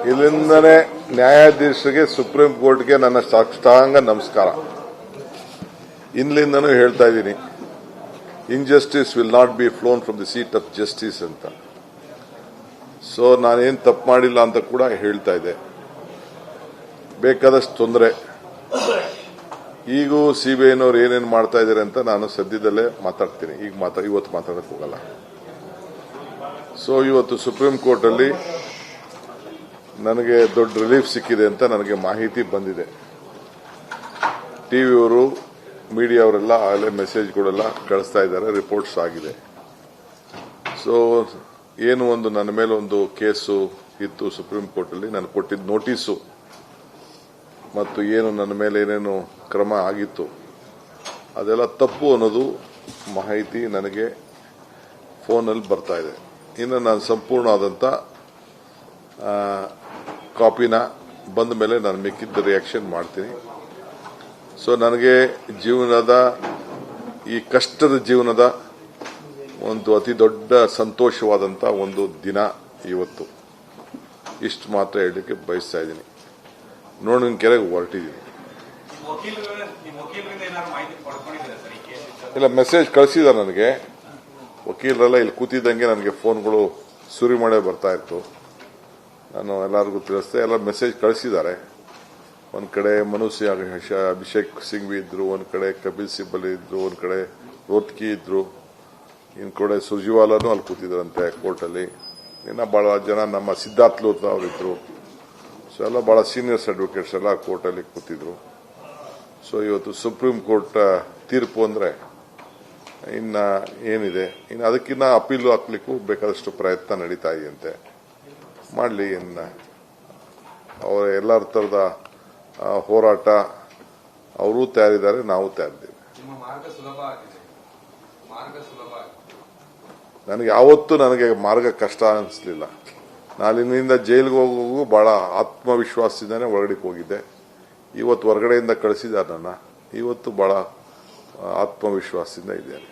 ಇಲ್ಲಿಂದನೇ ನ್ಯಾಯಾಧೀಶರಿಗೆ ಸುಪ್ರೀಂ ಕೋರ್ಟ್ಗೆ ನನ್ನ ಸಾಷ್ಟಾಂಗ ನಮಸ್ಕಾರ. ಇಲ್ಲಿಂದನೂ ಹೇಳ್ತಾ ಇದ್ದೀನಿ, injustice will not be flown from the seat of justice ಅಂತ. ಸೊ ನಾನೇನು ತಪ್ಪು ಮಾಡಿಲ್ಲ ಅಂತ ಕೂಡ ಹೇಳ್ತಾ ಇದ್ದೆ. ಬೇಕಾದಷ್ಟು ತೊಂದರೆ ಈಗೂ ಸಿಬಿಐನವ್ರು ಏನೇನು ಮಾಡ್ತಾ ಇದ್ದಾರೆ ಅಂತ ನಾನು ಸದ್ಯದಲ್ಲೇ ಮಾತಾಡ್ತೀನಿ. ಇವತ್ತು ಮಾತಾಡಕ್ಕೆ ಹೋಗಲ್ಲ. ಸೊ ಇವತ್ತು ಸುಪ್ರೀಂ ಕೋರ್ಟ್ ಅಲ್ಲಿ ನನಗೆ ದೊಡ್ಡ ರಿಲೀಫ್ ಸಿಕ್ಕಿದೆ ಅಂತ ನನಗೆ ಮಾಹಿತಿ ಬಂದಿದೆ. ಟಿವಿಯವರು ಮೀಡಿಯಾವರೆಲ್ಲ ಆಗಲೇ ಮೆಸೇಜ್ಗಳೆಲ್ಲ ಕಳಿಸ್ತಾ ಇದ್ದಾರೆ, ರಿಪೋರ್ಟ್ಸ್ ಆಗಿದೆ. ಸೊ ಏನು ಒಂದು ನನ್ನ ಮೇಲೆ ಒಂದು ಕೇಸು ಇತ್ತು ಸುಪ್ರೀಂ ಕೋರ್ಟ್ ಅಲ್ಲಿ, ನಾನು ಕೊಟ್ಟಿದ್ದ ನೋಟಿಸು ಮತ್ತು ಏನು ನನ್ನ ಮೇಲೆ ಏನೇನು ಕ್ರಮ ಆಗಿತ್ತು ಅದೆಲ್ಲ ತಪ್ಪು ಅನ್ನೋದು ಮಾಹಿತಿ ನನಗೆ ಫೋನಲ್ಲಿ ಬರ್ತಾ ಇದೆ. ಇನ್ನು ನಾನು ಸಂಪೂರ್ಣವಾದಂಥ ಕಾಪಿನ ಬಂದ ಮೇಲೆ ನಾನು ಮಿಕ್ಕಿದ್ದ ರಿಯಾಕ್ಷನ್ ಮಾಡ್ತೀನಿ. ಸೊ ನನಗೆ ಜೀವನದ ಈ ಕಷ್ಟದ ಜೀವನದ ಒಂದು ಅತಿ ದೊಡ್ಡ ಸಂತೋಷವಾದಂಥ ಒಂದು ದಿನ ಇವತ್ತು. ಇಷ್ಟು ಮಾತ್ರ ಹೇಳಲಿಕ್ಕೆ ಬಯಸ್ತಾ ಇದ್ದೀನಿ. ನೋಡಿನ ಕೆರೆಗೆ ಹೊರಟಿದ್ದೀನಿ. ಇಲ್ಲ, ಮೆಸೇಜ್ ಕಳಿಸಿದ್ದಾರೆ ನನಗೆ ವಕೀಲರೆಲ್ಲ. ಇಲ್ಲಿ ಕೂತಿದ್ದಂಗೆ ನನಗೆ ಫೋನ್ಗಳು ಸುರಿಮಳೆ ಬರ್ತಾ ಇತ್ತು. ನಾನು ಎಲ್ಲರಿಗೂ ತಿಳಿಸ್ದೆ, ಎಲ್ಲ ಮೆಸೇಜ್ ಕಳಿಸಿದ್ದಾರೆ. ಒಂದ್ ಕಡೆ ಅಭಿಷೇಕ್ ಸಿಂಘ್ವಿ ಇದ್ರು, ಒಂದ್ ಕಡೆ ಕಪಿಲ್ ಸಿಬ್ಬಲ್ ಇದ್ರು, ಒಂದ್ ಕಡೆ ರೋತ್ಕಿ ಇದ್ರು, ಇನ್ ಕಡೆ ಸುರ್ಜಿವಾಲಾನು ಅಲ್ಲಿ ಕೂತಿದ್ರಂತೆ ಕೋರ್ಟಲ್ಲಿ. ಇನ್ನ ಬಹಳ ಜನ ನಮ್ಮ ಸಿದ್ಧಾರ್ಥ್ ಲೋತ್ರಾ ಅವರಿದ್ರು. ಸೊ ಎಲ್ಲ ಬಹಳ ಸೀನಿಯರ್ಸ್ ಅಡ್ವೊಕೇಟ್ಸ್ ಎಲ್ಲ ಕೋರ್ಟಲ್ಲಿ ಕೂತಿದ್ರು. ಸೊ ಇವತ್ತು ಸುಪ್ರೀಂ ಕೋರ್ಟ್ ತೀರ್ಪು ಅಂದ್ರೆ ಇನ್ನ ಏನಿದೆ, ಇನ್ನು ಅದಕ್ಕಿನ್ನ ಅಪೀಲು ಹಾಕ್ಲಿಕ್ಕೂ ಬೇಕಾದಷ್ಟು ಪ್ರಯತ್ನ ನಡೀತಾ ಇದೆಯಂತೆ. ಮಾಡಲಿ, ಇನ್ನ ಅವರ ಎಲ್ಲರ ತರದ ಹೋರಾಟ ಅವರು ತಯಾರಿದ್ದಾರೆ, ನಾವು ತಯಾರಿದ್ದೇವೆ. ನನಗೆ ಯಾವತ್ತೂ ನನಗೆ ಮಾರ್ಗ ಕಷ್ಟ ಅನಿಸ್ಲಿಲ್ಲ. ನಾಳಿನಿಂದ ಜೈಲಿಗೆ ಹೋಗುವ ಬಹಳ ಆತ್ಮವಿಶ್ವಾಸದಿಂದಾನೆ ಹೊರಗಡೆ ಹೋಗಿದ್ದೆ. ಇವತ್ತು ಹೊರಗಡೆಯಿಂದ ಕಳಿಸಿದ್ದಾರೆ ನನ್ನ. ಇವತ್ತು ಬಹಳ ಆತ್ಮವಿಶ್ವಾಸದಿಂದ ಇದ್ದೇನೆ.